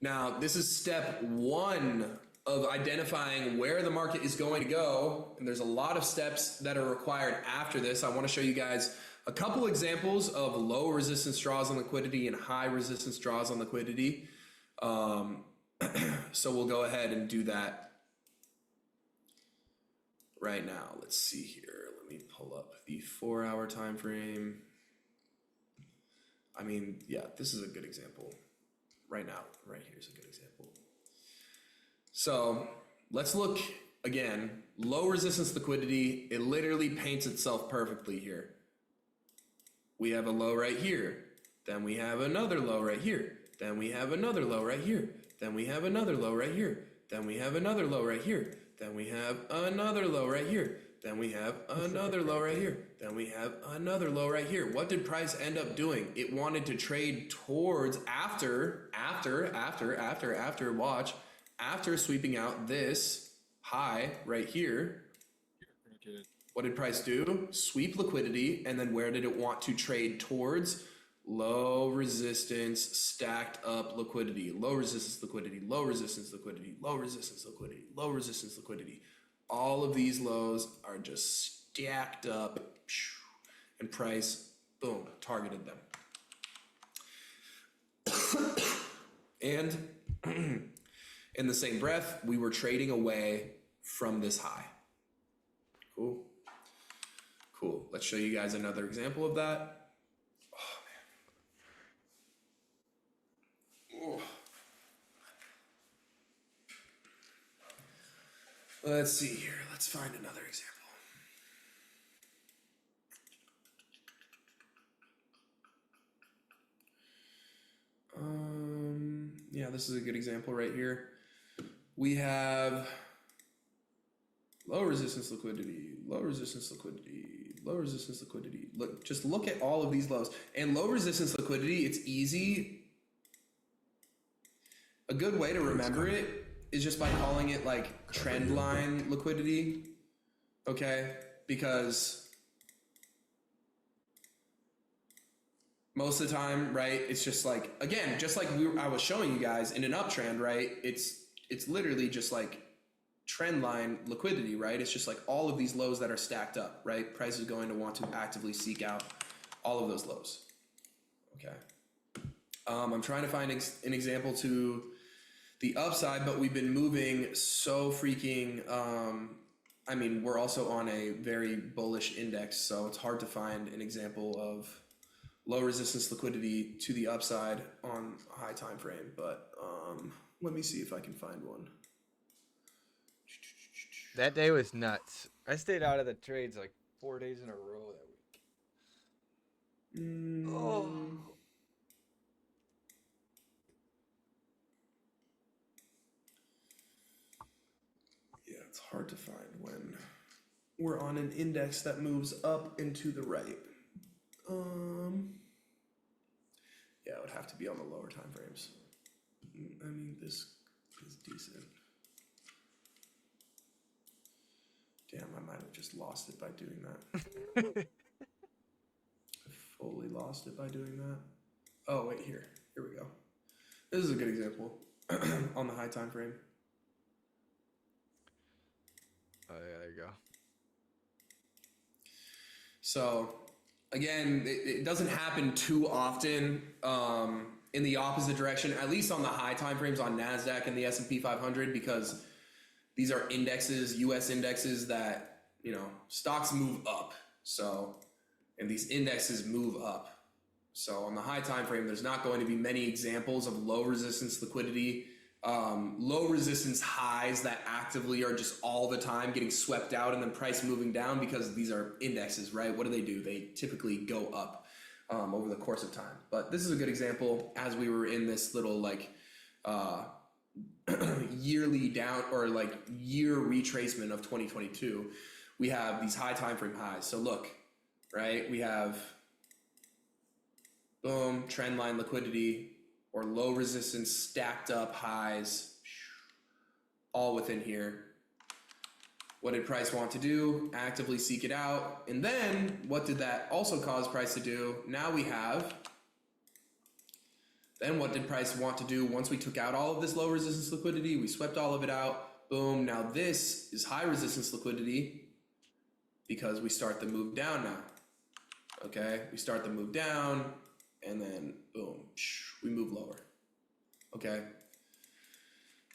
Now, this is step one of identifying where the market is going to go. And there's a lot of steps that are required after this. I want to show you guys a couple examples of low resistance draws on liquidity and high resistance draws on liquidity. So we'll go ahead and do that right now. Let's see here. Let me pull up the 4-hour time frame. I mean, yeah, this is a good example. Right now, right here is a good example. So let's look again, low resistance liquidity. It literally paints itself perfectly here. We have a low right here. Then we have another low right here. Then we have another low right here. Then we have another low right here. Then we have another low right here. Then we have another low right here. Then we have another low right here. Then we have another low right here. What did price end up doing? It wanted to trade towards after sweeping out this high right here. What did price do? Sweep liquidity, and then where did it want to trade towards? Low resistance, stacked up liquidity, low resistance liquidity, low resistance liquidity, low resistance liquidity, low resistance liquidity. All of these lows are just stacked up, and price, boom, targeted them. And in the same breath, we were trading away from this high. Cool. Cool. Let's show you guys another example of that. Oh, man. Oh. Let's see here. Let's find another example. Yeah, this is a good example right here. We have low resistance liquidity, low resistance liquidity, low resistance liquidity. Look, just look at all of these lows. And low resistance liquidity, it's easy. A good way to remember it is just by calling it like trend line liquidity, okay? Because most of the time, right, it's just like, again, just like I was showing you guys in an uptrend, right? It's literally just like trend line liquidity, right? It's just like all of these lows that are stacked up, right? Price is going to want to actively seek out all of those lows, okay? I'm trying to find an example to the upside, but we've been moving so freaking, I mean, we're also on a very bullish index, so it's hard to find an example of low resistance liquidity to the upside on a high time frame, but let me see if I can find one. That day was nuts. I stayed out of the trades like 4 days in a row that week. Oh. Yeah, it's hard to find when we're on an index that moves up and to the right. Yeah, it would have to be on the lower time frames. I mean, this is decent. Damn, I might have just lost it by doing that. I fully lost it by doing that. Oh, wait, here we go. This is a good example on the high time frame. Oh, yeah, there you go. So again, it doesn't happen too often in the opposite direction, at least on the high time frames on NASDAQ and the S&P 500, because these are indexes, US indexes that, you know, stocks move up. So, and these indexes move up. So on the high time frame, there's not going to be many examples of low resistance liquidity, low resistance highs that actively are just all the time getting swept out and then price moving down, because these are indexes, right? What do? They typically go up over the course of time. But this is a good example as we were in this little like yearly down or like year retracement of 2022. We have these high time frame highs. So look, right? We have boom, trend line liquidity or low resistance stacked up highs, all within here. What did price want to do? Actively seek it out. And then what did that also cause price to do? Now we have Then what did price want to do once we took out all of this low resistance liquidity? We swept all of it out. Boom. Now this is high resistance liquidity because we start the move down now. Okay, we start the move down and then boom, we move lower. Okay,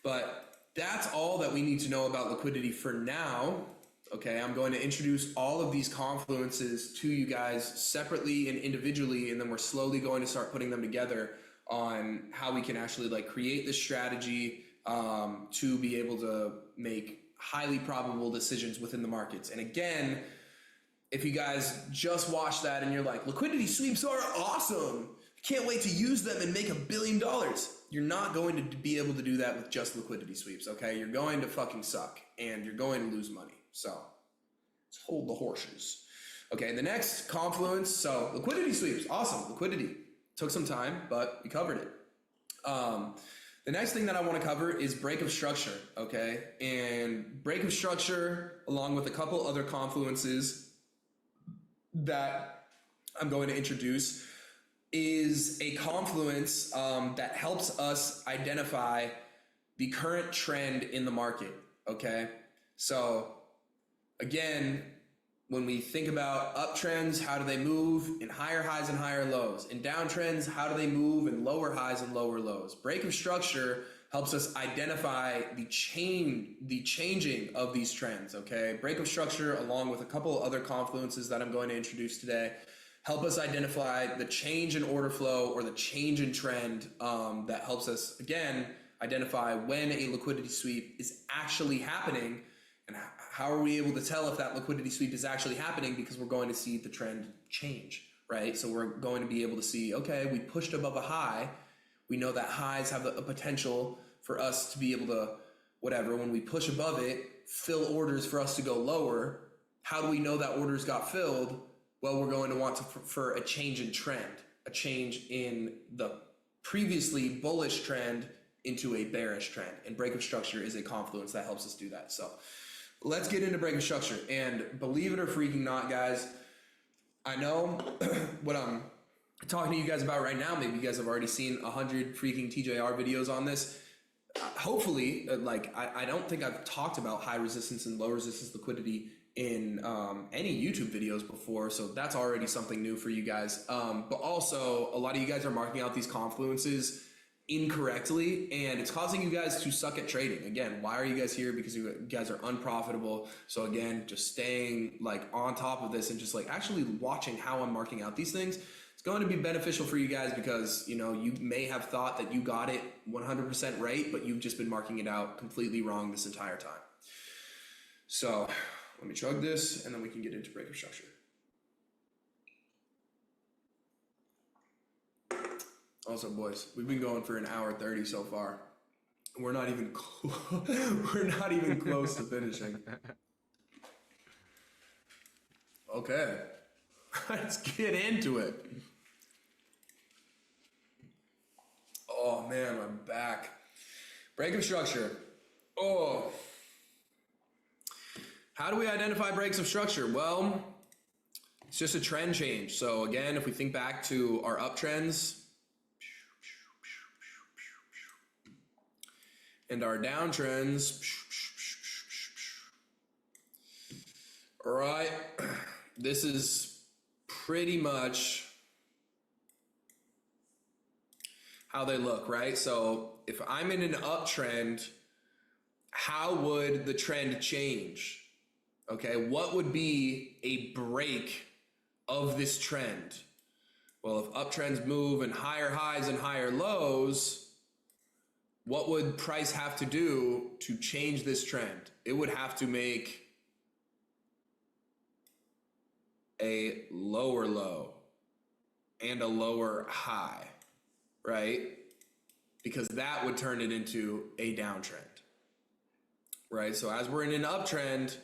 but that's all that we need to know about liquidity for now. Okay, I'm going to introduce all of these confluences to you guys separately and individually, and then we're slowly going to start putting them together on how we can actually like create this strategy to be able to make highly probable decisions within the markets. And again, if you guys just watch that and you're like, liquidity sweeps are awesome, can't wait to use them and make $1 billion. You're not going to be able to do that with just liquidity sweeps, okay? You're going to fucking suck and you're going to lose money. So let's hold the horses. Okay, the next confluence, so liquidity sweeps, awesome, liquidity. Took some time, but we covered it. The next thing that I want to cover is break of structure, okay? And break of structure, along with a couple other confluences that I'm going to introduce, is a confluence that helps us identify the current trend in the market, okay? So again, when we think about uptrends, how do they move in higher highs and higher lows? In downtrends, how do they move in lower highs and lower lows? Break of structure helps us identify the changing of these trends, okay? Break of structure, along with a couple other confluences that I'm going to introduce today, help us identify the change in order flow or the change in trend that helps us, again, identify when a liquidity sweep is actually happening. And how are we able to tell if that liquidity sweep is actually happening? Because we're going to see the trend change, right? So we're going to be able to see, okay, we pushed above a high. We know that highs have a potential for us to be able to, whatever, when we push above it, fill orders for us to go lower. How do we know that orders got filled? Well, we're going to want to for a change in trend, a change in the previously bullish trend into a bearish trend. And break of structure is a confluence that helps us do that. So let's get into break of structure. And believe it or freaking not, guys, I know what I'm talking to you guys about right now. Maybe you guys have already seen 100 freaking TJR videos on this. Hopefully, I don't think I've talked about high resistance and low resistance liquidity in any YouTube videos before, so that's already something new for you guys. But also, a lot of you guys are marking out these confluences incorrectly, and it's causing you guys to suck at trading. Again, why are you guys here? Because you guys are unprofitable. So again, just staying like on top of this and just like actually watching how I'm marking out these things. It's going to be beneficial for you guys because, you know, you may have thought that you got it 100% right, but you've just been marking it out completely wrong this entire time. So let me chug this and then we can get into break of structure. Also, boys, we've been going for an hour 30 so far. We're not even we're not even close to finishing. Okay, let's get into it. Oh man, I'm back. Break of structure. Oh, how do we identify breaks of structure? Well, it's just a trend change. So again, if we think back to our uptrends and our downtrends, all right, this is pretty much how they look, right? So if I'm in an uptrend, how would the trend change? Okay, what would be a break of this trend? Well, if uptrends move in higher highs and higher lows, what would price have to do to change this trend? It would have to make a lower low and a lower high, right? Because that would turn it into a downtrend, right? So as we're in an uptrend,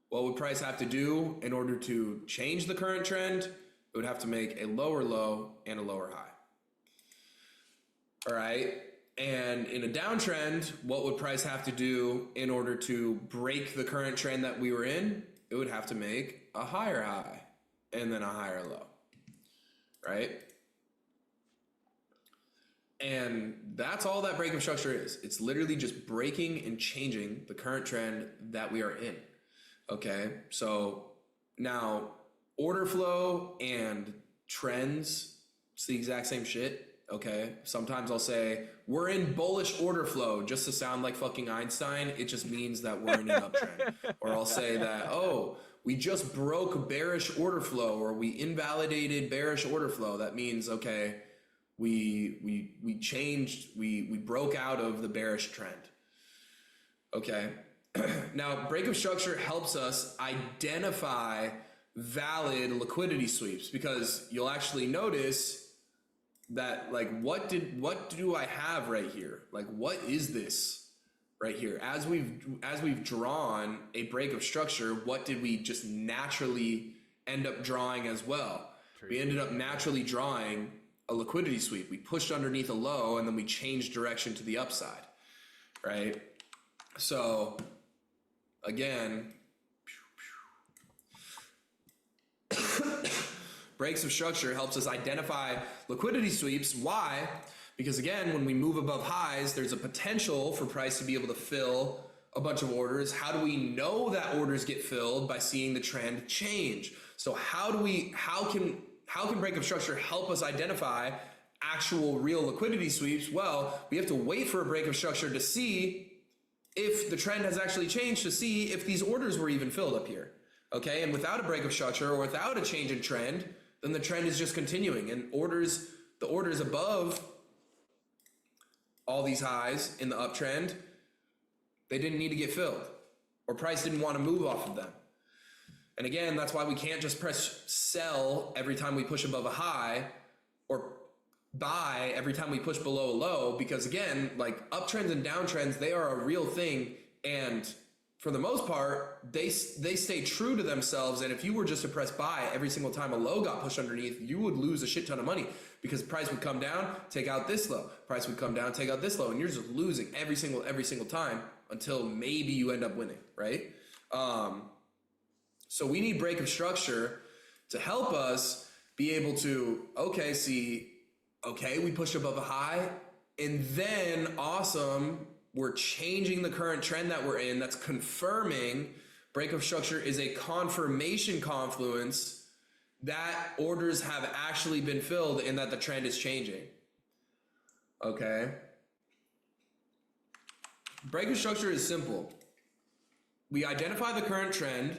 what would price have to do in order to change the current trend? It would have to make a lower low and a lower high. All right. And in a downtrend, what would price have to do in order to break the current trend that we were in? It would have to make a higher high and then a higher low, right? And that's all that breakup structure is. It's literally just breaking and changing the current trend that we are in. Okay, so now order flow and trends, it's the exact same shit. Okay, sometimes I'll say we're in bullish order flow just to sound like fucking Einstein. It just means that we're in an uptrend. Or I'll say that, oh, we just broke bearish order flow, or we invalidated bearish order flow. That means, okay, we changed, we broke out of the bearish trend. Okay. Now, breakup structure helps us identify valid liquidity sweeps, because you'll actually notice that, like, what do I have right here? Like, what is this right here? As we've drawn a breakup structure, what did we just naturally end up drawing as well? We ended up naturally drawing a liquidity sweep. We pushed underneath a low and then we changed direction to the upside, right? So again, breaks of structure helps us identify liquidity sweeps. Why? Because again, when we move above highs, there's a potential for price to be able to fill a bunch of orders. How do we know that orders get filled? By seeing the trend change. So how can breakup structure help us identify actual real liquidity sweeps? Well, we have to wait for a breakup structure to see if the trend has actually changed, to see if these orders were even filled up here. Okay, and without a breakup structure or without a change in trend, then the trend is just continuing, and the orders above all these highs in the uptrend, they didn't need to get filled, or price didn't want to move off of them. And again, that's why we can't just press sell every time we push above a high, or buy every time we push below a low, because again, like, uptrends and downtrends, they are a real thing, and for the most part, they stay true to themselves. And if you were just to press buy every single time a low got pushed underneath, you would lose a shit ton of money, because price would come down, take out this low. Price would come down, take out this low, and you're just losing every single time until maybe you end up winning, right? So we need breakup structure to help us be able to, okay, we pushed above a high, and then awesome, we're changing the current trend that we're in. That's confirming. Breakup structure is a confirmation confluence that orders have actually been filled and that the trend is changing. Okay. Breakup structure is simple. We identify the current trend.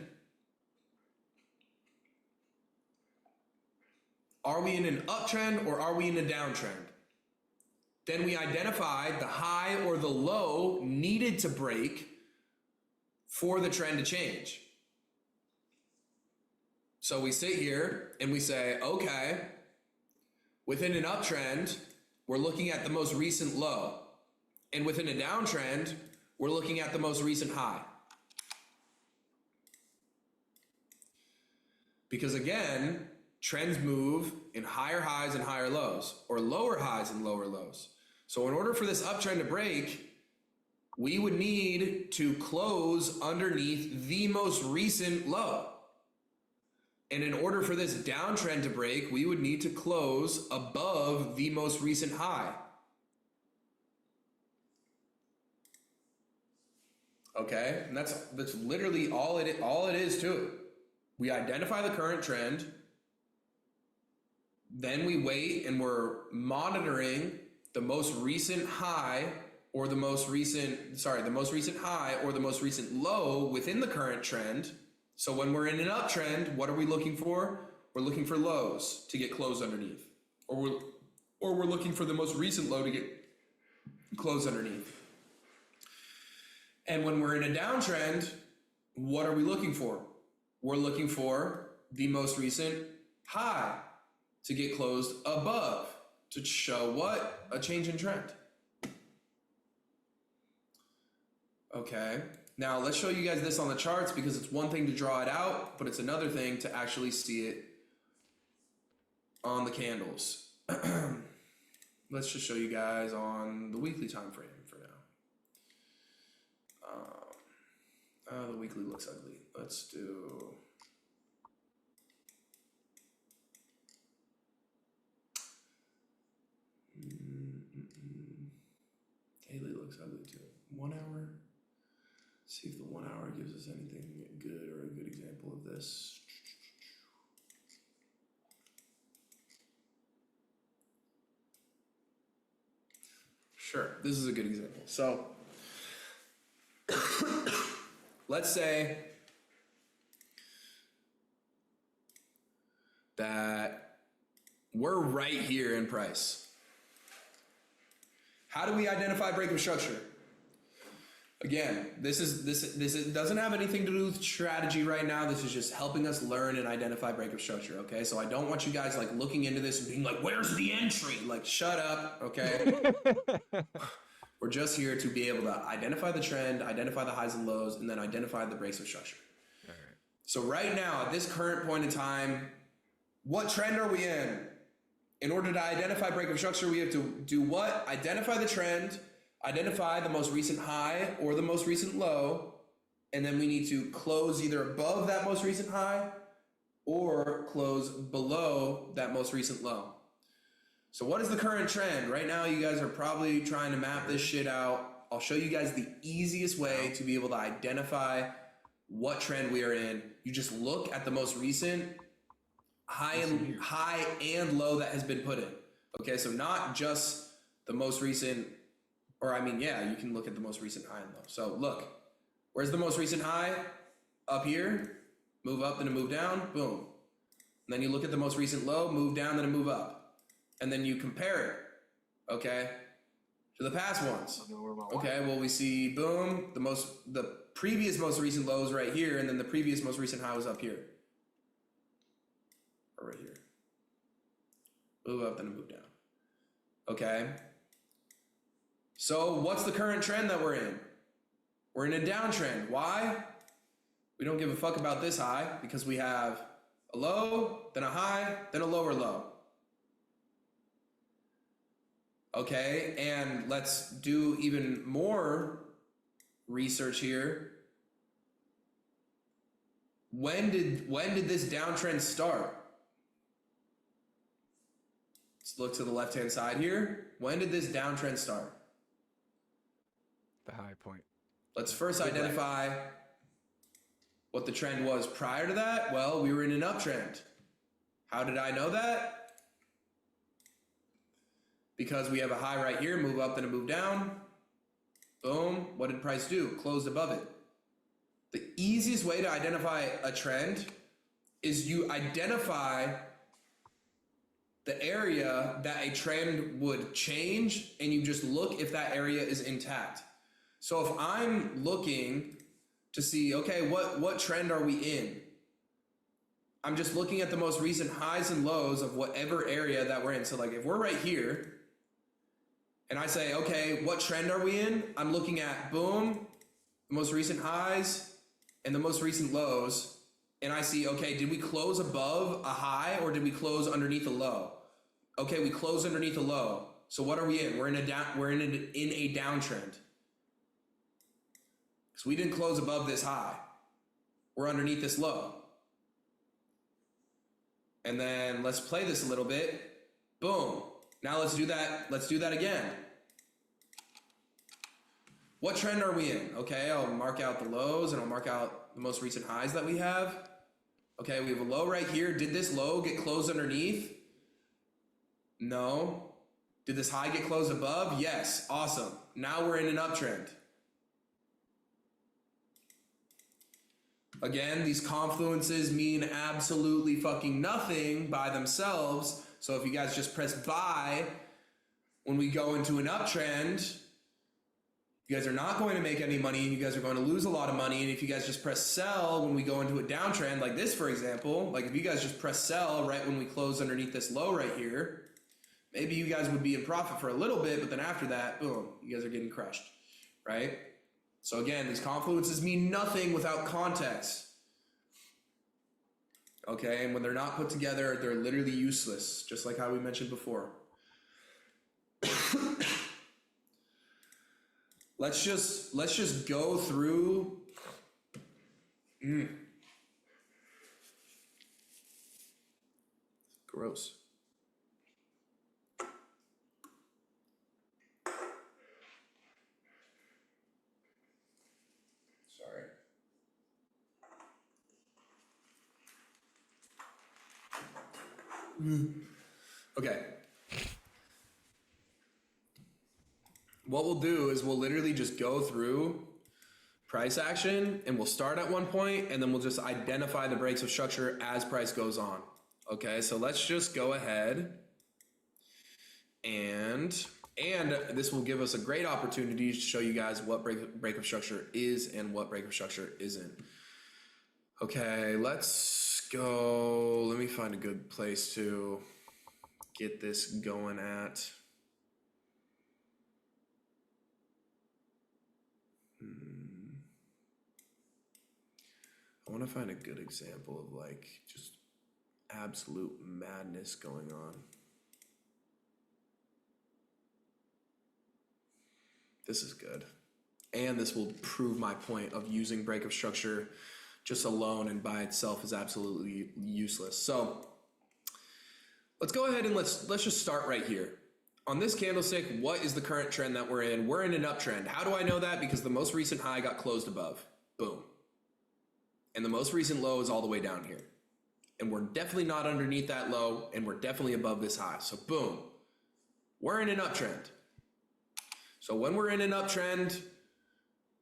Are we in an uptrend or are we in a downtrend? Then we identify the high or the low needed to break for the trend to change. So we sit here and we say, okay, within an uptrend, we're looking at the most recent low. And within a downtrend, we're looking at the most recent high. Because again, trends move in higher highs and higher lows, or lower highs and lower lows. So in order for this uptrend to break, we would need to close underneath the most recent low. And in order for this downtrend to break, we would need to close above the most recent high. Okay, and that's literally all it is to it. We identify the current trend, then we wait and we're monitoring the most recent high or the most recent high or the most recent low within the current trend. So when we're in an uptrend, what are we looking for? We're looking for lows to get closed underneath, or we're looking for the most recent low to get closed underneath. And when we're in a downtrend, what are we looking for? We're looking for the most recent high to get closed above, to show what? A change in trend. Okay, now let's show you guys this on the charts, because it's one thing to draw it out, but it's another thing to actually see it on the candles. Let's just show you guys on the weekly time frame for now. The weekly looks ugly. Let's do... looks ugly too. 1 hour. See if the 1 hour gives us anything good or a good example of this. Sure, this is a good example. So let's say that we're right here in price. How do we identify breakup structure? Again, this doesn't have anything to do with strategy right now. This is just helping us learn and identify breakup structure, okay? So I don't want you guys like looking into this and being like, where's the entry? Like, shut up, okay? We're just here to be able to identify the trend, identify the highs and lows, and then identify the breakup structure. All right. So right now, at this current point in time, what trend are we in? In order to identify breakup structure, we have to do what? Identify the trend, identify the most recent high or the most recent low, and then we need to close either above that most recent high or close below that most recent low. So what is the current trend? Right now, you guys are probably trying to map this shit out. I'll show you guys the easiest way to be able to identify what trend we are in. You just look at the most recent high and low that has been put in. Okay, so not just the most recent, or I mean, yeah, you can look at the most recent high and low. So look, where's the most recent high? Up here, move up, then a move down, boom. And then you look at the most recent low, move down, then a move up. And then you compare it, okay, to the past ones. Okay, well, we see, boom, the previous most recent low is right here, and then the previous most recent high was up here. Or right here. Move up, then a move down. Okay. So what's the current trend that we're in? We're in a downtrend. Why? We don't give a fuck about this high because we have a low, then a high, then a lower low. Okay, and let's do even more research here. When did this downtrend start? Let's look to the left-hand side here. When did this downtrend start? The high point. Let's first identify what the trend was prior to that. Well, we were in an uptrend. How did I know that? Because we have a high right here, move up, then a move down. Boom. What did price do? Closed above it. The easiest way to identify a trend is you identify the area that a trend would change, and you just look if that area is intact. So if I'm looking to see, okay, what trend are we in? I'm just looking at the most recent highs and lows of whatever area that we're in. So like if we're right here, and I say, okay, what trend are we in? I'm looking at, boom, the most recent highs and the most recent lows. And I see, okay, did we close above a high or did we close underneath a low? Okay, we closed underneath a low. So what are we in? We're in a downtrend. So we didn't close above this high. We're underneath this low. And then let's play this a little bit. Boom. Now let's do that. Let's do that again. What trend are we in? Okay, I'll mark out the lows and I'll mark out the most recent highs that we have. Okay, we have a low right here. Did this low get closed underneath? No. Did this high get closed above? Yes. Awesome. Now we're in an uptrend. Again, these confluences mean absolutely fucking nothing by themselves. So if you guys just press buy when we go into an uptrend, you guys are not going to make any money and you guys are going to lose a lot of money. And if you guys just press sell when we go into a downtrend, like this, for example, like if you guys just press sell right when we close underneath this low right here, maybe you guys would be in profit for a little bit, but then after that, boom, you guys are getting crushed, right? So again, these confluences mean nothing without context. Okay, and when they're not put together, they're literally useless, just like how we mentioned before. Let's just go through. Gross. Okay. What we'll do is we'll literally just go through price action and we'll start at one point and then we'll just identify the breaks of structure as price goes on. Okay, so let's just go ahead and this will give us a great opportunity to show you guys what break of structure is and what break of structure isn't. Okay, let's go. Let me find a good place to get this going at. I want to find a good example of like just absolute madness going on. This is good. And this will prove my point of using break of structure just alone and by itself is absolutely useless. So let's go ahead and let's just start right here. On this candlestick, what is the current trend that we're in? We're in an uptrend. How do I know that? Because the most recent high got closed above. Boom. And the most recent low is all the way down here. And we're definitely not underneath that low, and we're definitely above this high. So boom, we're in an uptrend. So when we're in an uptrend,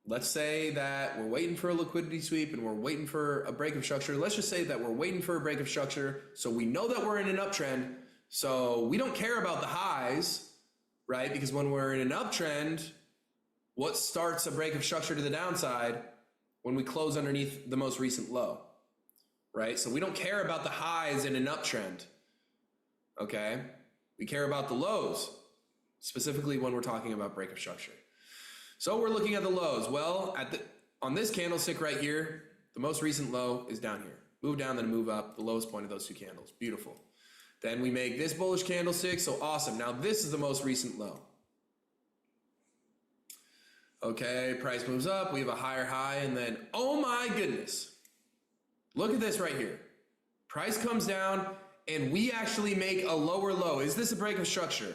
let's say that we're waiting for a liquidity sweep and we're waiting for a break of structure. Let's just say that we're waiting for a break of structure. So we know that we're in an uptrend. So we don't care about the highs, right? Because when we're in an uptrend, what starts a break of structure to the downside? When we close underneath the most recent low, right? So we don't care about the highs in an uptrend, okay? We care about the lows, specifically when we're talking about break of structure. So we're looking at the lows. Well, on this candlestick right here, the most recent low is down here. Move down, then move up, the lowest point of those two candles. Beautiful. Then we make this bullish candlestick, so awesome. Now this is the most recent low. Okay, price moves up, we have a higher high, and then, oh my goodness. Look at this right here. Price comes down, and we actually make a lower low. Is this a break of structure?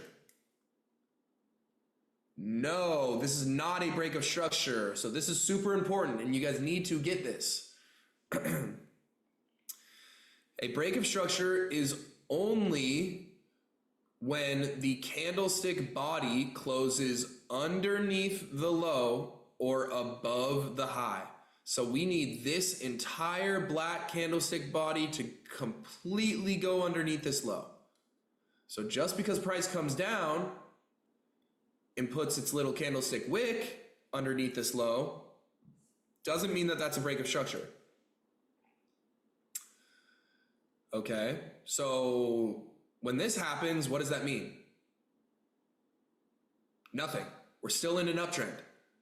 No, this is not a break of structure. So this is super important, and you guys need to get this. A break of structure is only when the candlestick body closes underneath the low or above the high. So we need this entire black candlestick body to completely go underneath this low. So just because price comes down and puts its little candlestick wick underneath this low doesn't mean that that's a break of structure. Okay, so when this happens, what does that mean? Nothing. We're still in an uptrend.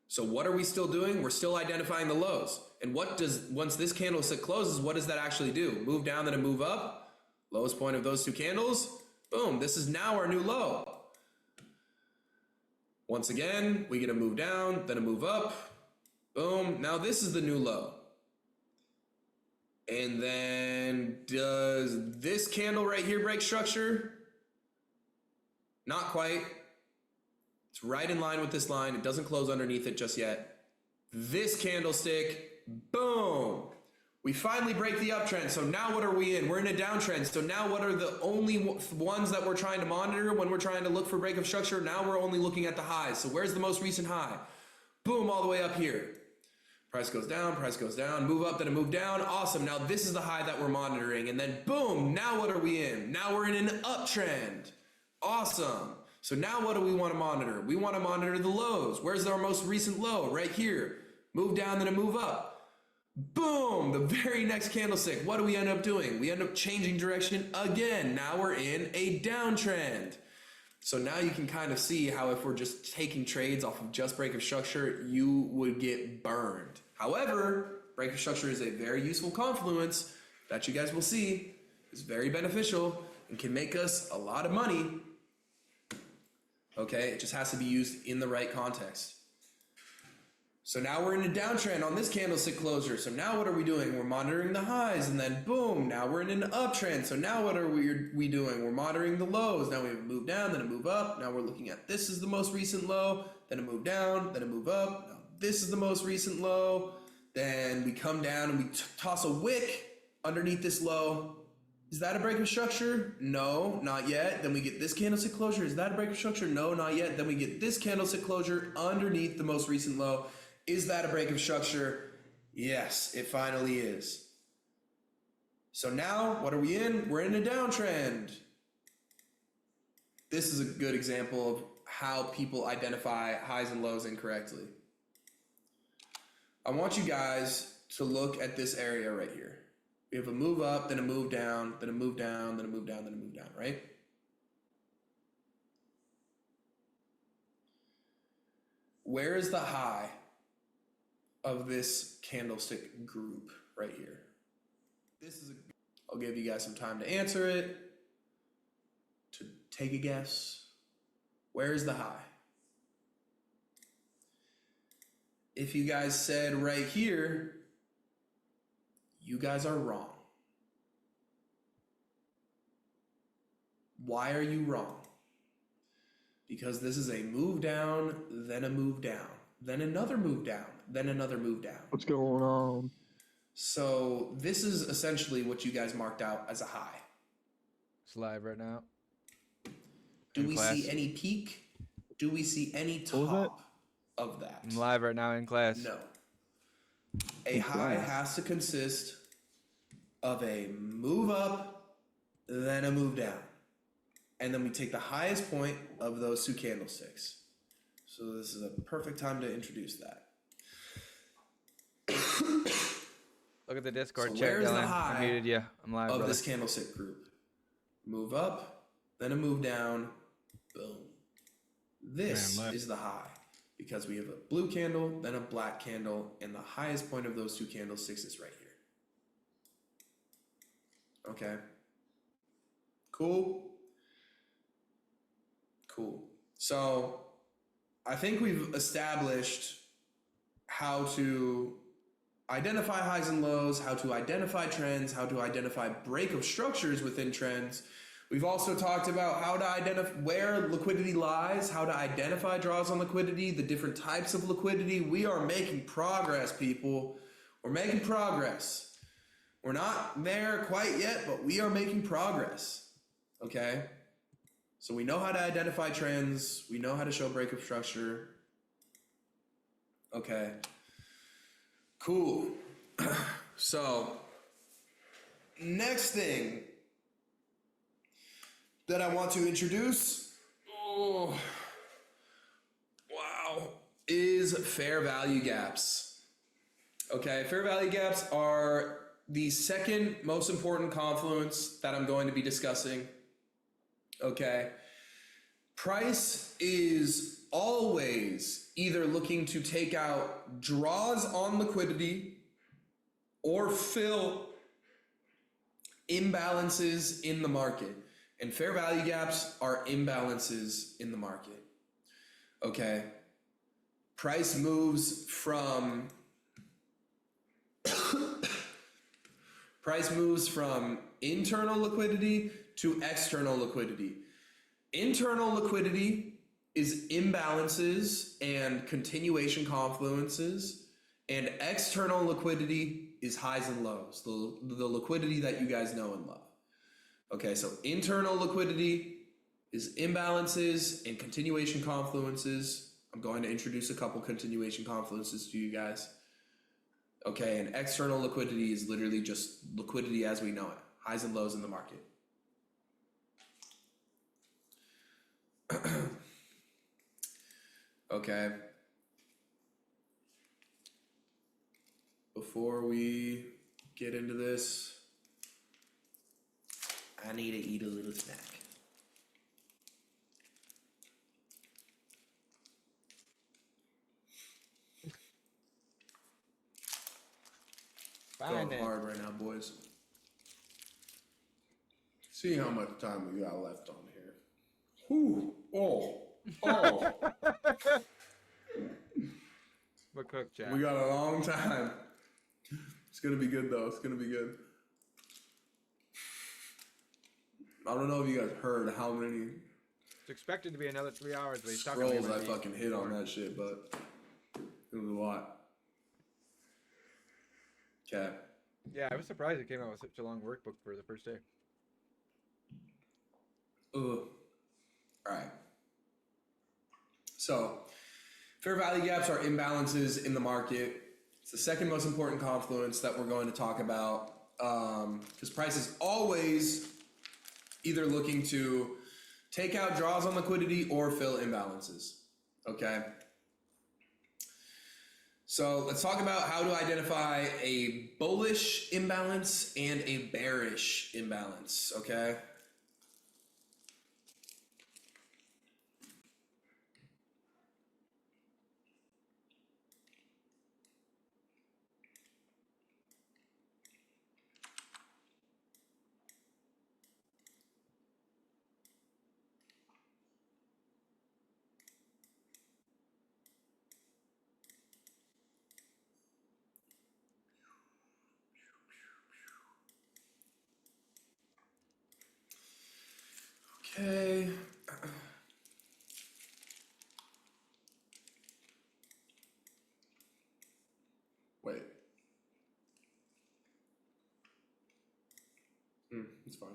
So what are we still doing? We're still identifying the lows. And what does, once this candlestick closes, what does that actually do? Move down, then a move up. Lowest point of those two candles. Boom, this is now our new low. Once again, we get a move down, then a move up. Boom, now this is the new low. And then does this candle right here break structure? Not quite. It's right in line with this line. It doesn't close underneath it just yet. This candlestick, boom. We finally break the uptrend. So now what are we in? We're in a downtrend. So now what are the only ones that we're trying to monitor when we're trying to look for break of structure? Now we're only looking at the highs. So where's the most recent high? Boom, all the way up here. Price goes down, move up, then a move down. Awesome. Now this is the high that we're monitoring. And then boom, now what are we in? Now we're in an uptrend. Awesome. So now what do we want to monitor? We want to monitor the lows. Where's our most recent low? Right here. Move down, then a move up. Boom, the very next candlestick. What do we end up doing? We end up changing direction again. Now we're in a downtrend. So now you can kind of see how if we're just taking trades off of just break of structure, you would get burned. However, break of structure is a very useful confluence that you guys will see is very beneficial and can make us a lot of money. Okay, it just has to be used in the right context. So now we're in a downtrend on this candlestick closure. So now what are we doing? We're monitoring the highs, and then boom, now we're in an uptrend. So now what are we doing? We're monitoring the lows. Now we have a move down, then a move up. Now we're looking at this is the most recent low, then a move down, then a move up. Now this is the most recent low. Then we come down and we toss a wick underneath this low. Is that a break of structure? No, not yet. Then we get this candlestick closure. Is that a break of structure? No, not yet. Then we get this candlestick closure underneath the most recent low. Is that a break of structure? Yes, it finally is. So now, what are we in? We're in a downtrend. This is a good example of how people identify highs and lows incorrectly. I want you guys to look at this area right here. We have a move up, then a move down, then a move down, then a move down, then a move down, right? Where is the high of this candlestick group right here? I'll give you guys some time to answer it, to take a guess. Where is the high? If you guys said right here, you guys are wrong. Why are you wrong? Because this is a move down, then a move down, then another move down, then another move down. What's going on? So this is essentially what you guys marked out as a high. It's live right now. Do we see any peak? Do we see any top of that? I'm live right now in class. No. A high has to consist of a move up, then a move down. And then we take the highest point of those two candlesticks. So this is a perfect time to introduce that. Look at the Discord So chat, where's the Dylan. high I muted you. I'm live, of brother. this candlestick group? Move up, then a move down, boom. This is the high because we have a blue candle, then a black candle, and the highest point of those two candlesticks is right here. Okay. Cool. Cool. So I think we've established how to identify highs and lows, how to identify trends, how to identify break of structures within trends. We've also talked about how to identify where liquidity lies, how to identify draws on liquidity, the different types of liquidity. We are making progress, people. We're making progress. We're not there quite yet, but we are making progress. Okay? So we know how to identify trends. We know how to show break of structure. Okay. Cool. So, next thing that I want to introduce, is fair value gaps. Okay, fair value gaps are the second most important confluence that I'm going to be discussing. Okay, price is always either looking to take out draws on liquidity or fill imbalances in the market. And fair value gaps are imbalances in the market. Okay. Price moves from internal liquidity to external liquidity. Internal liquidity is imbalances and continuation confluences, and external liquidity is highs and lows, the liquidity that you guys know and love. Okay, so internal liquidity is imbalances and continuation confluences. I'm going to introduce a couple continuation confluences to you guys. Okay, and external liquidity is literally just liquidity as we know it, highs and lows in the market. Okay. Before we get into this, I need to eat a little snack. Going hard right now, boys. See how much time we got left on here. Whew. Oh. What cook, Jack? We got a long time. It's gonna be good though. It's gonna be good. I don't know if you guys heard how many It's expected to be another 3 hours, but he's talking to me scrolls I about fucking hit on that shit, but it was a lot. Okay. Yeah, I was surprised it came out with such a long workbook for the first day. All right. So fair value gaps are imbalances in the market. It's the second most important confluence that we're going to talk about, because price is always either looking to take out draws on liquidity or fill imbalances. Okay. So let's talk about how to identify a bullish imbalance and a bearish imbalance. Okay. Okay. Wait. It's fine.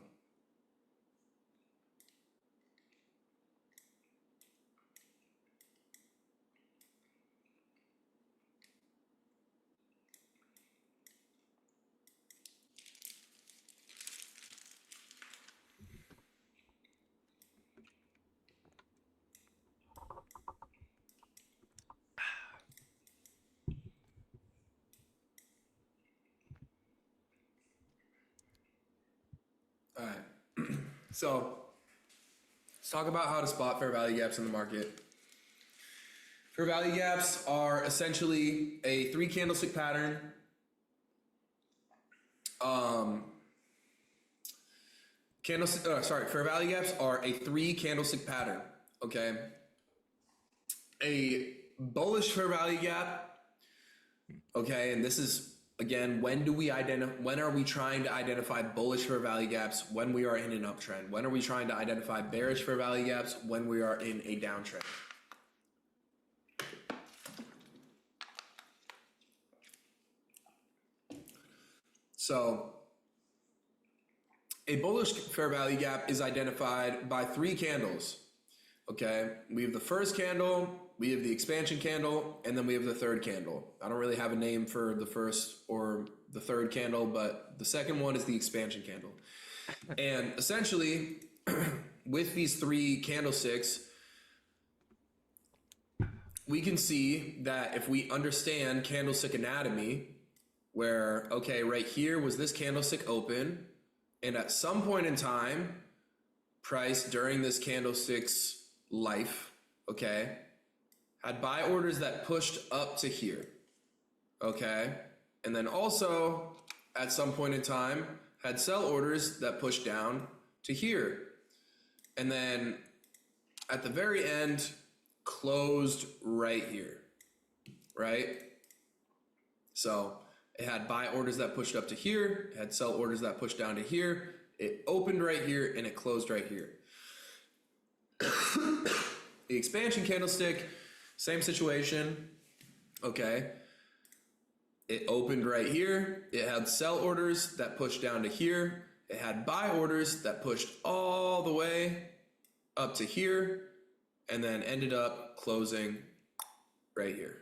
All right. So let's talk about how to spot fair value gaps in the market. Fair value gaps are essentially a 3 candlestick pattern. Fair value gaps are a 3 candlestick pattern. Okay. A bullish fair value gap. Okay, and this is again, when are we trying to identify bullish fair value gaps? When we are in an uptrend. When are we trying to identify bearish fair value gaps? When we are in a downtrend. So a bullish fair value gap is identified by 3 candles. Okay, we have the first candle, we have the expansion candle, and then we have the third candle. I don't really have a name for the first or the third candle, but the second one is the expansion candle. And essentially, with these 3 candlesticks, we can see that if we understand candlestick anatomy, where, okay, right here was this candlestick open, and at some point in time, price during this candlestick's life, okay, had buy orders that pushed up to here, okay, and then also at some point in time had sell orders that pushed down to here, and then at the very end closed right here, right? So it had buy orders that pushed up to here, it had sell orders that pushed down to here, it opened right here, and it closed right here. The expansion candlestick, same situation, okay? It opened right here, it had sell orders that pushed down to here, it had buy orders that pushed all the way up to here, and then ended up closing right here.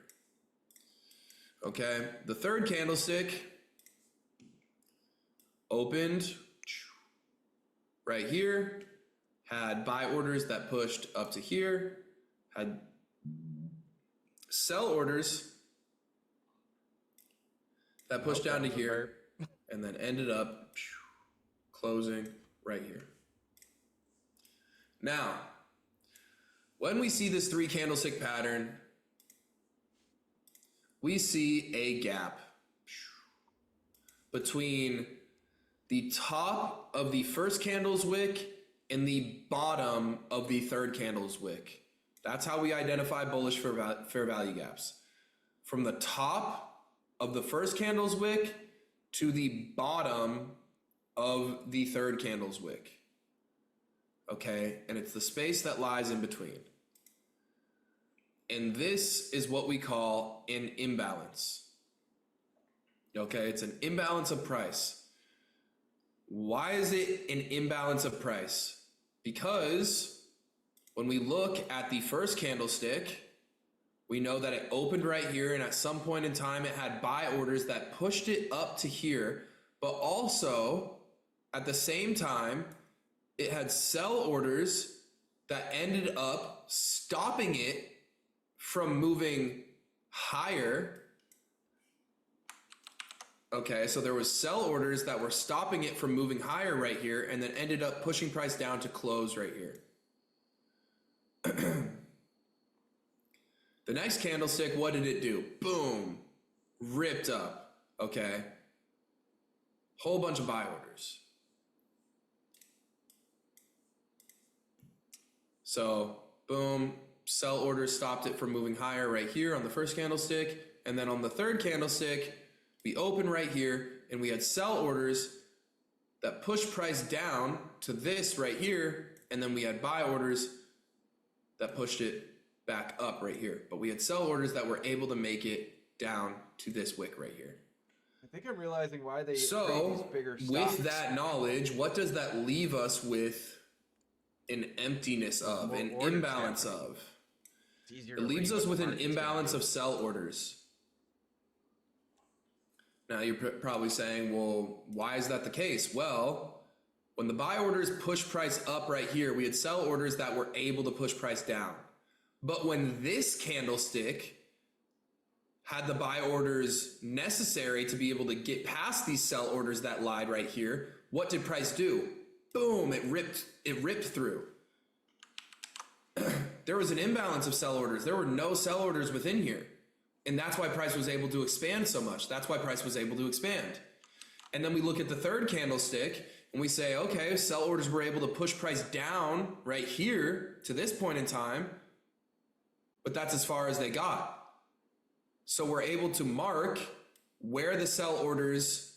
Okay, the third candlestick opened right here, had buy orders that pushed up to here, had sell orders that pushed down to here, and then ended up closing right here. Now, when we see this 3 candlestick pattern, we see a gap between the top of the first candle's wick and the bottom of the third candle's wick. That's how we identify bullish fair value gaps. From the top of the first candle's wick to the bottom of the third candle's wick. Okay, and it's the space that lies in between. And this is what we call an imbalance. Okay, it's an imbalance of price. Why is it an imbalance of price? Because when we look at the first candlestick, we know that it opened right here, and at some point in time, it had buy orders that pushed it up to here, but also at the same time, it had sell orders that ended up stopping it from moving higher. Okay, so there was sell orders that were stopping it from moving higher right here, and then ended up pushing price down to close right here. The next candlestick, what did it do? Boom, ripped up, okay? Whole bunch of buy orders. So, boom, sell orders stopped it from moving higher right here on the first candlestick. And then on the third candlestick, we open right here and we had sell orders that pushed price down to this right here. And then we had buy orders that pushed it back up right here. But we had sell orders that were able to make it down to this wick right here. I think I'm realizing why they So, create these bigger stops. with that knowledge, what does that leave us with? An emptiness of, an imbalance of. It leaves us with an imbalance of sell orders. Now you're probably saying, well, why is that the case? Well, when the buy orders push price up right here, we had sell orders that were able to push price down. But when this candlestick had the buy orders necessary to be able to get past these sell orders that lied right here, what did price do? Boom, it ripped through. There was an imbalance of sell orders. There were no sell orders within here. And that's why price was able to expand so much. That's why price was able to expand. And then we look at the third candlestick and we say, okay, sell orders were able to push price down right here to this point in time, but that's as far as they got. So we're able to mark where the sell orders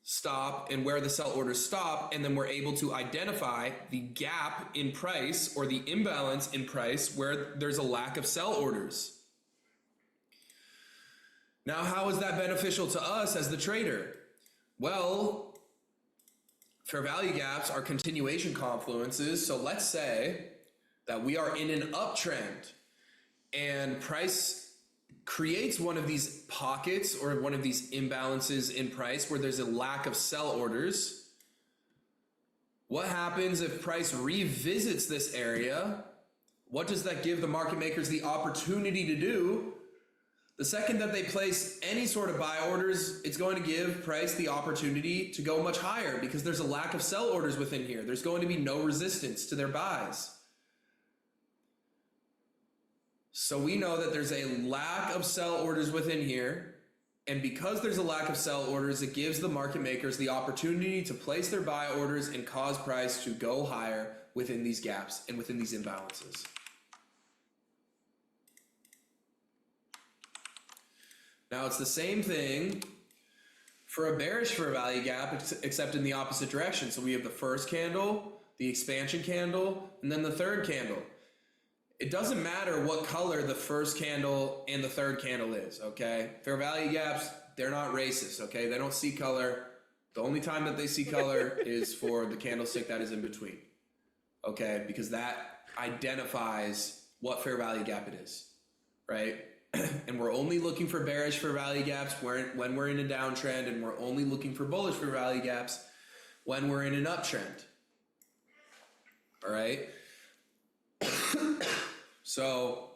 stop and where the sell orders stop, and then we're able to identify the gap in price or the imbalance in price where there's a lack of sell orders. Now, how is that beneficial to us as the trader? Well, fair value gaps are continuation confluences. So let's say that we are in an uptrend and price creates one of these pockets or one of these imbalances in price where there's a lack of sell orders. What happens if price revisits this area? What does that give the market makers the opportunity to do? The second that they place any sort of buy orders, it's going to give price the opportunity to go much higher because there's a lack of sell orders within here. There's going to be no resistance to their buys. So we know that there's a lack of sell orders within here. And because there's a lack of sell orders, it gives the market makers the opportunity to place their buy orders and cause price to go higher within these gaps and within these imbalances. Now it's the same thing for a bearish fair value gap, except in the opposite direction. So we have the first candle, the expansion candle, and then the third candle. It doesn't matter what color the first candle and the third candle is, okay? Fair value gaps, they're not racist, okay? They don't see color. The only time that they see color is for the candlestick that is in between, okay? Because that identifies what fair value gap it is, right? And we're only looking for bearish fair value gaps when we're in a downtrend, and we're only looking for bullish fair value gaps when we're in an uptrend, all right? So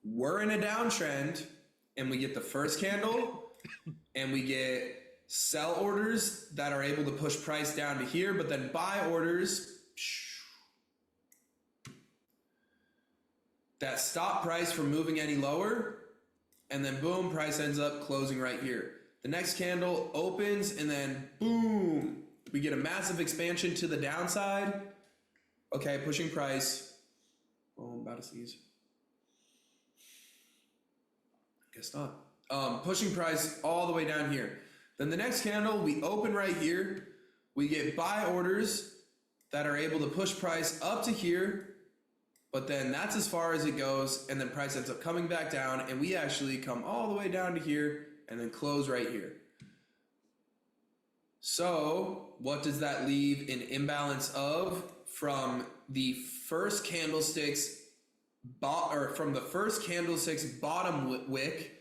we're in a downtrend and we get the first candle and we get sell orders that are able to push price down to here, but then buy orders that stop price from moving any lower, and then boom, price ends up closing right here. The next candle opens and then boom, we get a massive expansion to the downside. Okay, pushing price. Oh, I'm about to sneeze. Guess not. Pushing price all the way down here. Then the next candle, we open right here. We get buy orders that are able to push price up to here, but then that's as far as it goes, and then price ends up coming back down, and we actually come all the way down to here and then close right here. So what does that leave an imbalance of from the first candlestick's from the first candlestick's bottom wick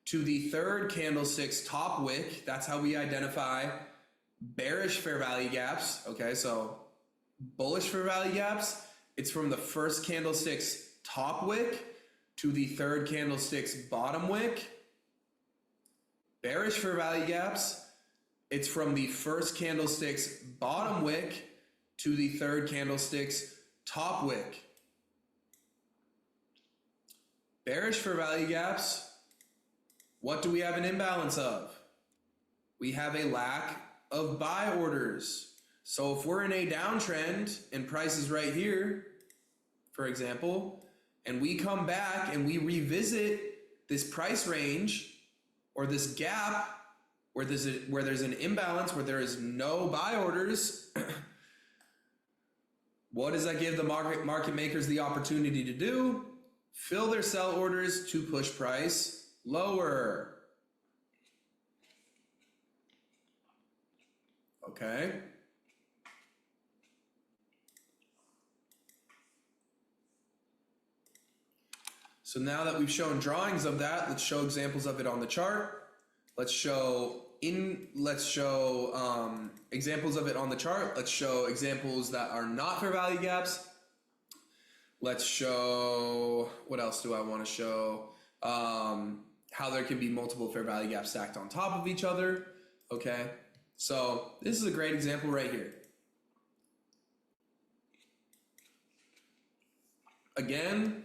to the third candlestick's top wick. That's how we identify bearish fair value gaps. Okay, so bullish fair value gaps, it's from the first candlestick's top wick to the third candlestick's bottom wick. Bearish fair value gaps, it's from the first candlestick's bottom wick to the third candlestick's top wick. Bearish fair value gaps, what do we have an imbalance of? We have a lack of buy orders. So if we're in a downtrend and price is right here, for example, and we come back and we revisit this price range or this gap where there's an imbalance, where there is no buy orders, what does that give the market makers the opportunity to do? Fill their sell orders to push price lower. Okay. So now that we've shown drawings of that, let's show examples of it on the chart. Let's show examples of it on the chart. Let's show examples that are not fair value gaps. Let's show, what else do I want to show? How there can be multiple fair value gaps stacked on top of each other. Okay, so this is a great example right here. Again,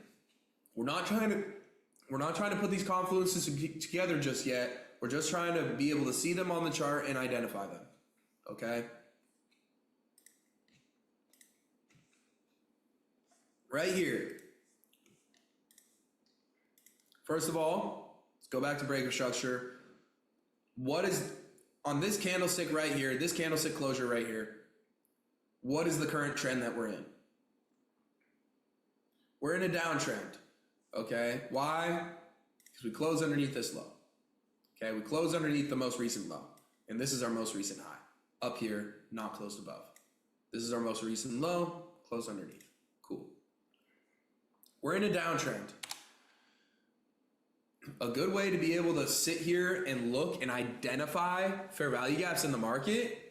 we're not trying to put these confluences together just yet. We're just trying to be able to see them on the chart and identify them. Okay. Right here. First of all, let's go back to breaker structure. What is on this candlestick right here, this candlestick closure right here? What is the current trend that we're in? We're in a downtrend. Okay, why? Because we close underneath this low. Okay, we close underneath the most recent low. And this is our most recent high. Up here, not closed above. This is our most recent low, closed underneath. Cool. We're in a downtrend. A good way to be able to sit here and look and identify fair value gaps in the market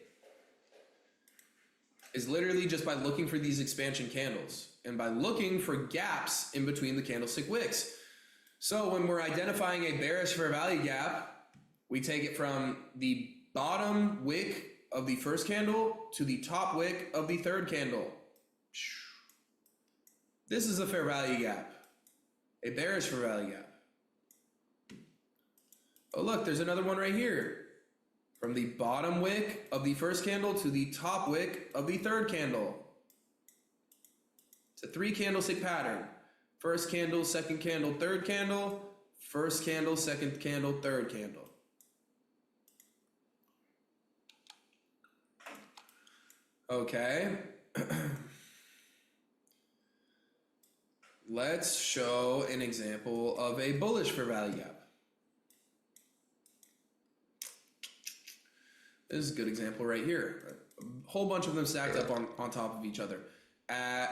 is literally just by looking for these expansion candles and by looking for gaps in between the candlestick wicks. So when we're identifying a bearish fair value gap, we take it from the bottom wick of the first candle to the top wick of the third candle. This is a fair value gap, a bearish fair value gap. Oh look, there's another one right here. From the bottom wick of the first candle to the top wick of the third candle. It's a 3 candlestick pattern. First candle, second candle, third candle. First candle, second candle, third candle. Okay. Let's show an example of a bullish fair value gap. This is a good example right here. A whole bunch of them stacked up on top of each other.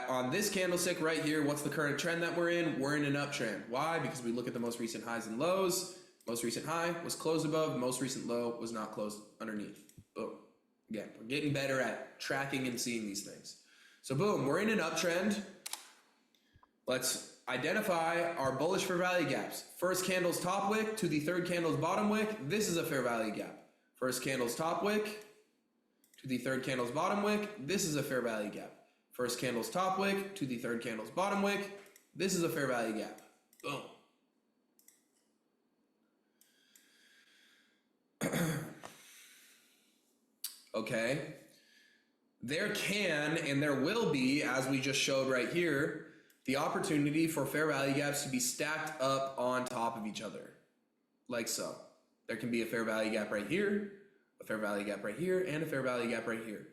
On this candlestick right here, what's the current trend that we're in? We're in an uptrend. Why? Because we look at the most recent highs and lows. Most recent high was closed above. Most recent low was not closed underneath. Boom. Again, we're getting better at tracking and seeing these things. So boom, we're in an uptrend. Let's identify our bullish fair value gaps. First candle's top wick to the third candle's bottom wick. This is a fair value gap. First candle's top wick to the third candle's bottom wick. This is a fair value gap. First candle's top wick to the third candle's bottom wick. This is a fair value gap. Boom. Okay. There can and there will be, as we just showed right here, the opportunity for fair value gaps to be stacked up on top of each other, like so. There can be a fair value gap right here, a fair value gap right here, and a fair value gap right here.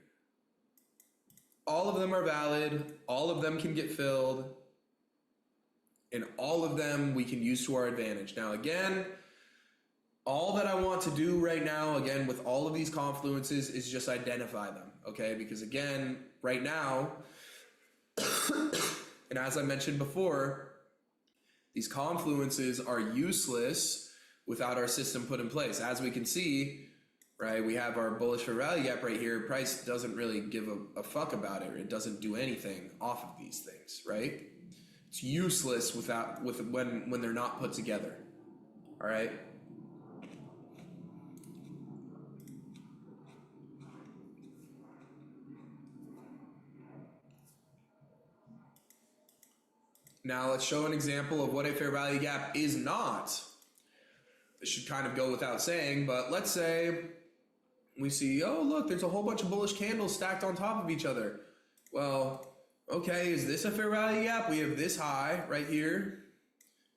All of them are valid, all of them can get filled, and all of them we can use to our advantage. Now again, all that I want to do right now, again, with all of these confluences is just identify them, okay? Because again, right now, And as I mentioned before, these confluences are useless without our system put in place. As we can see, right, we have our bullish fair value gap right here. Price doesn't really give a fuck about it. It doesn't do anything off of these things, right? It's useless when they're not put together. All right. Now let's show an example of what a fair value gap is not. This should kind of go without saying, but let's say we see, oh look, there's a whole bunch of bullish candles stacked on top of each other. Well, okay, is this a fair value gap? We have this high right here,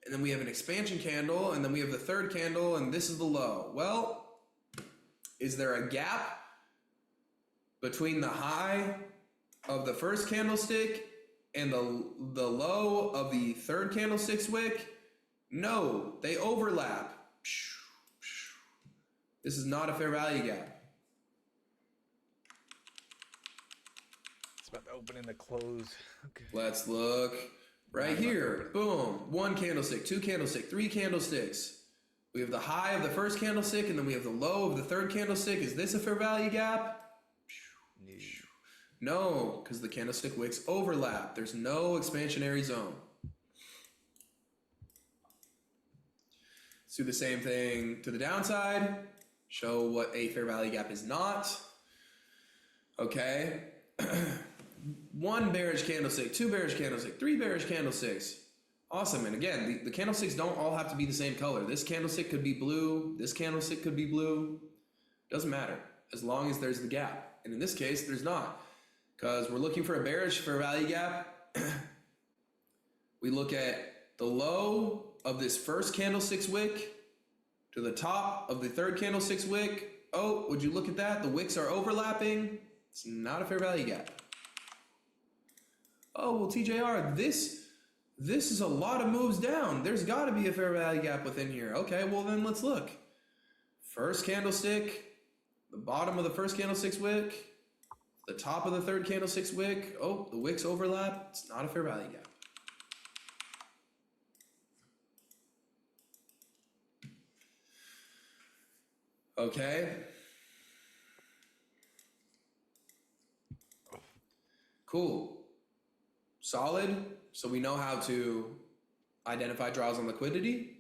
and then we have an expansion candle, and then we have the third candle, and this is the low. Well, is there a gap between the high of the first candlestick and the low of the third candlestick's wick? No, they overlap. This is not a fair value gap. It's about the open and the close. Okay. Let's look right here. Boom. One candlestick, two candlestick, three candlesticks. We have the high of the first candlestick, and then we have the low of the third candlestick. Is this a fair value gap? No, because the candlestick wicks overlap. There's no expansionary zone. Let's do the same thing to the downside. Show what a fair value gap is not. Okay. One bearish candlestick, two bearish candlestick, three bearish candlesticks. Awesome. And again, the candlesticks don't all have to be the same color. This candlestick could be blue. This candlestick could be blue. Doesn't matter as long as there's the gap. And in this case, there's not. Because we're looking for a bearish fair value gap. We look at the low of this first candlestick's wick to the top of the third candlestick's wick. Oh, would you look at that? The wicks are overlapping. It's not a fair value gap. Oh, well, TJR, this is a lot of moves down. There's got to be a fair value gap within here. Okay, well then let's look. First candlestick, the bottom of the first candlestick's wick, the top of the third candlestick's wick. Oh, the wicks overlap. It's not a fair value gap. Okay. Cool. Solid. So we know how to identify draws on liquidity.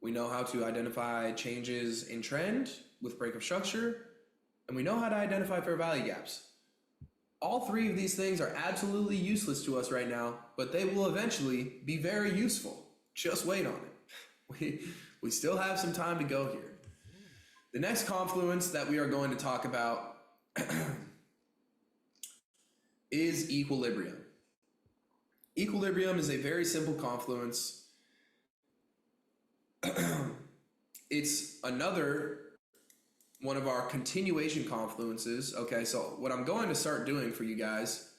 We know how to identify changes in trend with break of structure. And we know how to identify fair value gaps. All three of these things are absolutely useless to us right now, but they will eventually be very useful. Just wait on it. We still have some time to go here. The next confluence that we are going to talk about is equilibrium. Equilibrium is a very simple confluence. It's another one of our continuation confluences. Okay, so what I'm going to start doing for you guys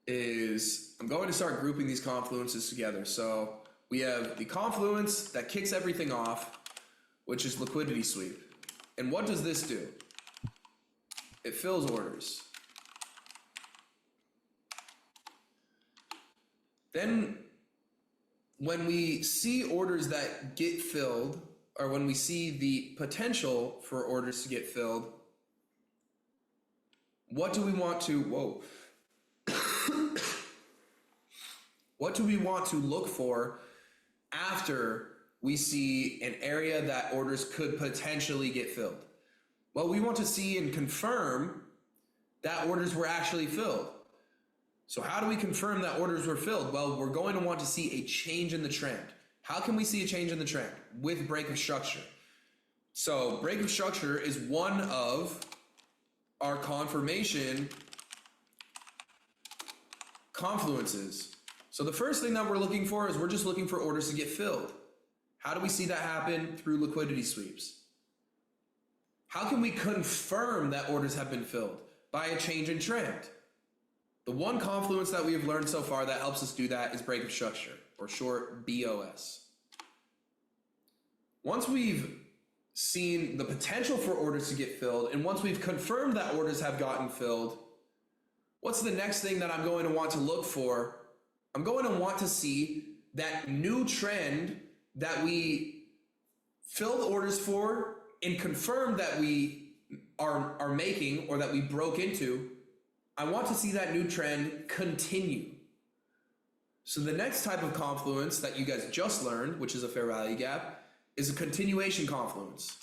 is I'm going to start grouping these confluences together. So we have the confluence that kicks everything off, which is liquidity sweep. And what does this do? It fills orders. Then when we see orders that get filled, or when we see the potential for orders to get filled, what do we want to, what do we want to look for after we see an area that orders could potentially get filled? Well, we want to see and confirm that orders were actually filled. So how do we confirm that orders were filled? Well, we're going to want to see a change in the trend. How can we see a change in the trend? With break of structure. So break of structure is one of our confirmation confluences. So the first thing that we're looking for is we're just looking for orders to get filled. How do we see that happen? Through liquidity sweeps. How can we confirm that orders have been filled? By a change in trend. The one confluence that we have learned so far that helps us do that is break of structure, or short BOS. Once we've seen the potential for orders to get filled, and once we've confirmed that orders have gotten filled, what's the next thing that I'm going to want to look for? I'm going to want to see that new trend that we filled orders for and confirmed that we are making or that we broke into. I want to see that new trend continue. So the next type of confluence that you guys just learned, which is a fair value gap, is a continuation confluence.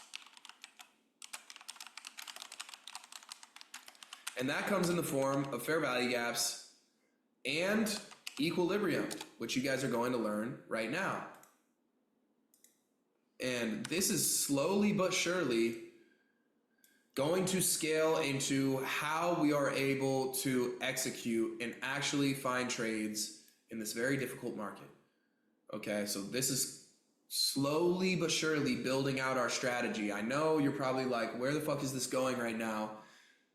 And that comes in the form of fair value gaps and equilibrium, which you guys are going to learn right now. And this is slowly but surely going to scale into how we are able to execute and actually find trades in this very difficult market. Okay, so this is slowly but surely building out our strategy. I know you're probably like, where the fuck is this going right now?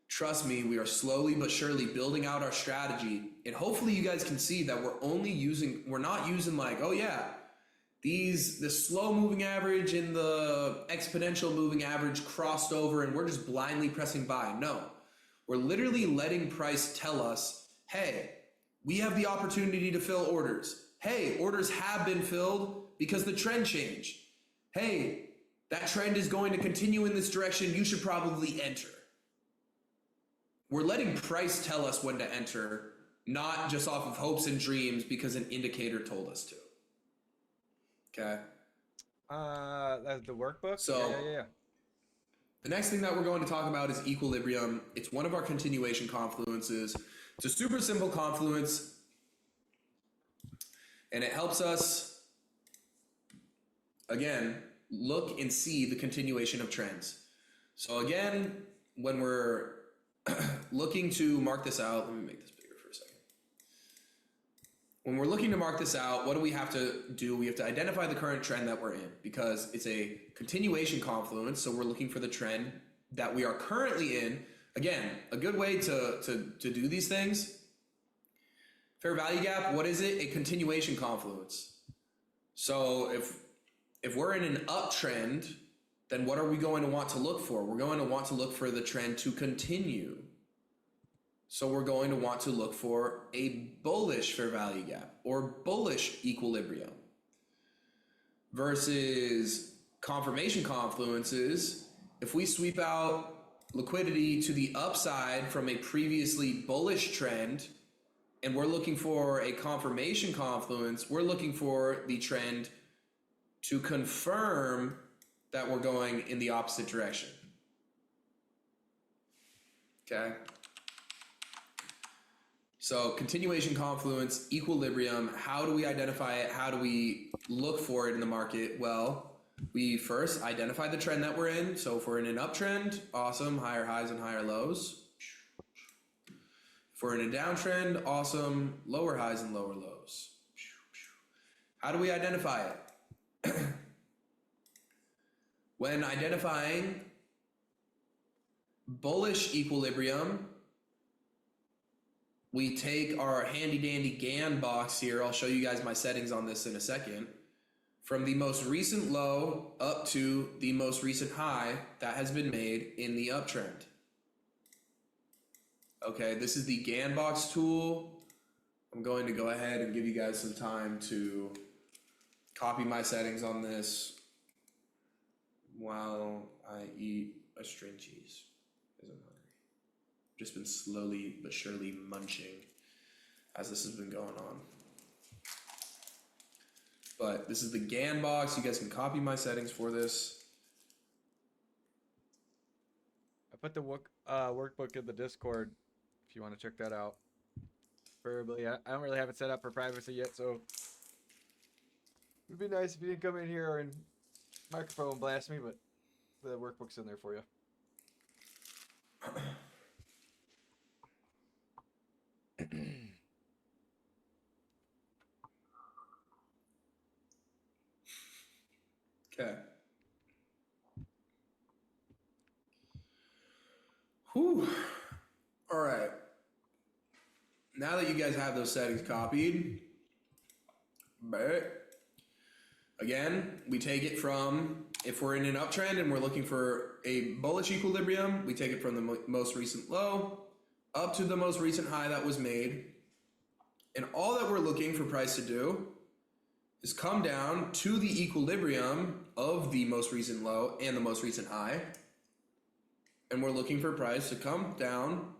Trust me, we are slowly but surely building out our strategy. And hopefully you guys can see that we're not using like, oh yeah, the slow moving average and the exponential moving average crossed over and we're just blindly pressing buy. No, we're literally letting price tell us, hey, we have the opportunity to fill orders. Hey, orders have been filled because the trend changed. Hey, that trend is going to continue in this direction. You should probably enter. We're letting price tell us when to enter, not just off of hopes and dreams because an indicator told us to. Okay. That's the workbook? So Yeah. the next thing that we're going to talk about is equilibrium. It's one of our continuation confluences. It's a super simple confluence, and it helps us, again, look and see the continuation of trends. So again, when we're looking to mark this out, let me make this bigger for a second. When we're looking to mark this out, what do we have to do? We have to identify the current trend that we're in because it's a continuation confluence. So we're looking for the trend that we are currently in. Again, a good way to do these things. Fair value gap, what is it? A continuation confluence. So if we're in an uptrend, then what are we going to want to look for? We're going to want to look for the trend to continue. So we're going to want to look for a bullish fair value gap or bullish equilibrium versus confirmation confluences. If we sweep out liquidity to the upside from a previously bullish trend and we're looking for a confirmation confluence, we're looking for the trend to confirm that we're going in the opposite direction. Okay. So continuation confluence, equilibrium, how do we identify it? How do we look for it in the market? Well, we first identify the trend that we're in. So if we're in an uptrend, awesome, higher highs and higher lows. If we're in a downtrend, awesome, lower highs and lower lows. How do we identify it? When identifying bullish equilibrium, we take our handy dandy Gann box here. I'll show you guys my settings on this in a second. From the most recent low up to the most recent high that has been made in the uptrend. Okay, this is the Gann box tool. I'm going to go ahead and give you guys some time to copy my settings on this while I eat a string cheese, because I'm hungry. Just been slowly but surely munching as this has been going on. But this is the Gann box. You guys can copy my settings for this. I put the workbook in the Discord if you want to check that out. Preferably, I don't really have it set up for privacy yet, so it'd be nice if you didn't come in here and microphone blast me, but the workbook's in there for you. Okay. Whew. All right. Now that you guys have those settings copied, again, we take it from, if we're in an uptrend and we're looking for a bullish equilibrium, we take it from the most recent low up to the most recent high that was made. And all that we're looking for price to do is come down to the equilibrium of the most recent low and the most recent high. And we're looking for price to come down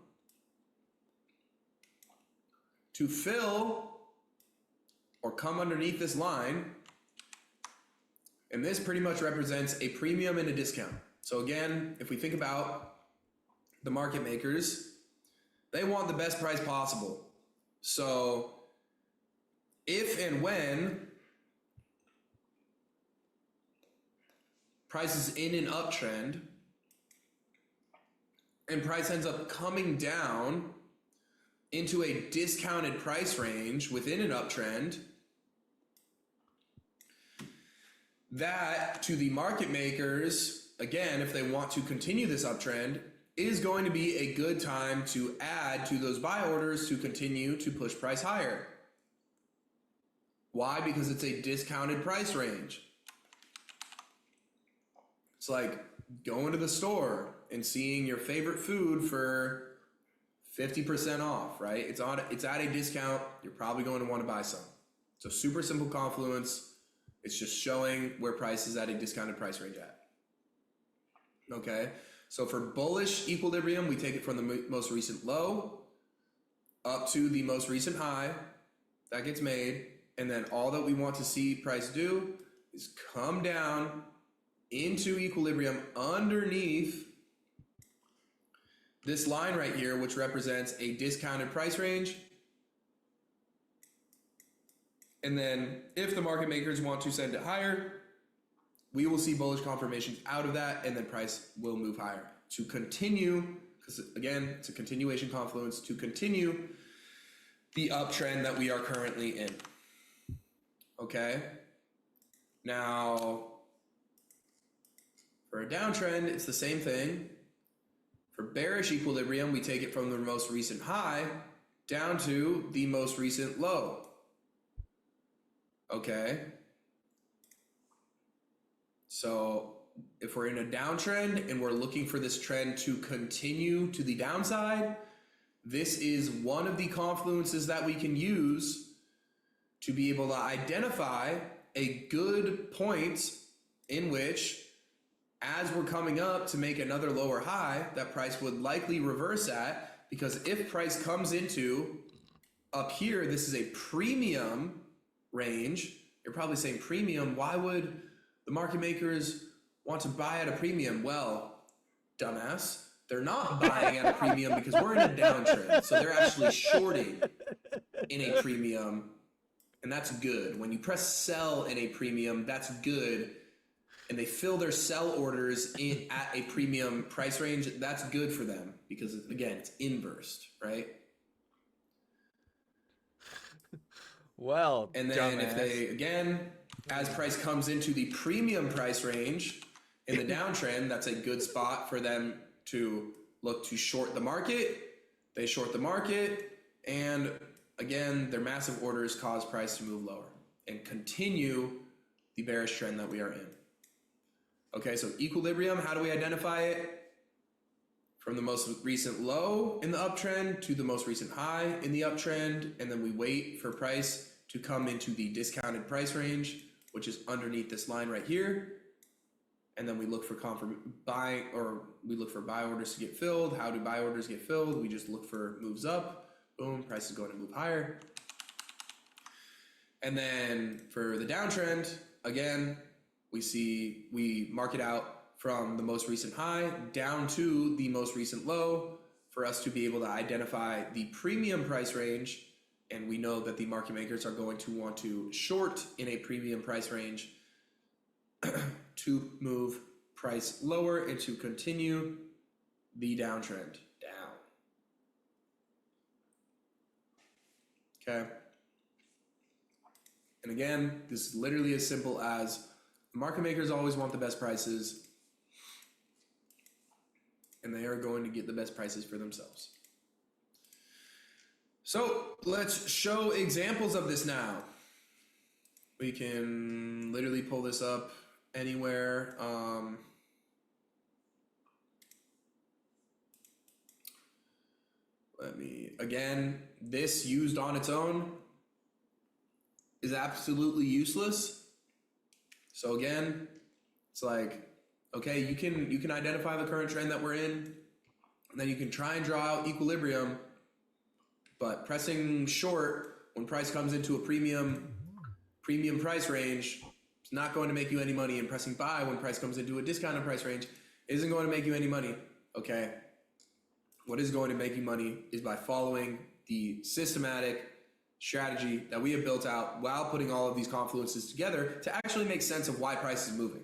to fill or come underneath this line. And this pretty much represents a premium and a discount. So again, if we think about the market makers, they want the best price possible. So if and when price is in an uptrend and price ends up coming down into a discounted price range within an uptrend, that to the market makers, again, if they want to continue this uptrend, is going to be a good time to add to those buy orders to continue to push price higher. Why? Because it's a discounted price range. It's like going to the store and seeing your favorite food for 50% off, right? It's at a discount. You're probably going to want to buy some. It's a super simple confluence. It's just showing where price is at a discounted price range at. Okay, so for bullish equilibrium, we take it from the most recent low up to the most recent high that gets made. And then all that we want to see price do is come down into equilibrium underneath this line right here, which represents a discounted price range. And then if the market makers want to send it higher, we will see bullish confirmations out of that, and then price will move higher to continue, because again, it's a continuation confluence, to continue the uptrend that we are currently in. Okay? Now, for a downtrend, it's the same thing. For bearish equilibrium, we take it from the most recent high down to the most recent low. Okay? So if we're in a downtrend and we're looking for this trend to continue to the downside, this is one of the confluences that we can use to be able to identify a good point in which, as we're coming up to make another lower high, that price would likely reverse at, because if price comes into up here, this is a premium range. You're probably saying premium, why would the market makers want to buy at a premium? Well, dumbass, they're not buying at a premium because we're in a downtrend. So they're actually shorting in a premium, and that's good. When you press sell in a premium, that's good. And they fill their sell orders in at a premium price range, that's good for them because, again, it's inversed, right? Well, and then if they, again, as price comes into the premium price range in the downtrend, that's a good spot for them to look to short the market. They short the market, and again, their massive orders cause price to move lower and continue the bearish trend that we are in. Okay, so equilibrium, how do we identify it? From the most recent low in the uptrend to the most recent high in the uptrend, and then we wait for price to come into the discounted price range, which is underneath this line right here. And then we look for buy orders to get filled. How do buy orders get filled? We just look for moves up. Boom, price is going to move higher. And then for the downtrend, again, we mark it out from the most recent high down to the most recent low for us to be able to identify the premium price range. And we know that the market makers are going to want to short in a premium price range to move price lower and to continue the downtrend down. Okay. And again, this is literally as simple as market makers always want the best prices, and they are going to get the best prices for themselves. So let's show examples of this now. We can literally pull this up anywhere. Again, this used on its own is absolutely useless. So again, it's like, okay, you can identify the current trend that we're in, and then you can try and draw out equilibrium, but pressing short when price comes into a premium price range is not going to make you any money, and pressing buy when price comes into a discounted price range isn't going to make you any money, okay? What is going to make you money is by following the systematic strategy that we have built out while putting all of these confluences together to actually make sense of why price is moving.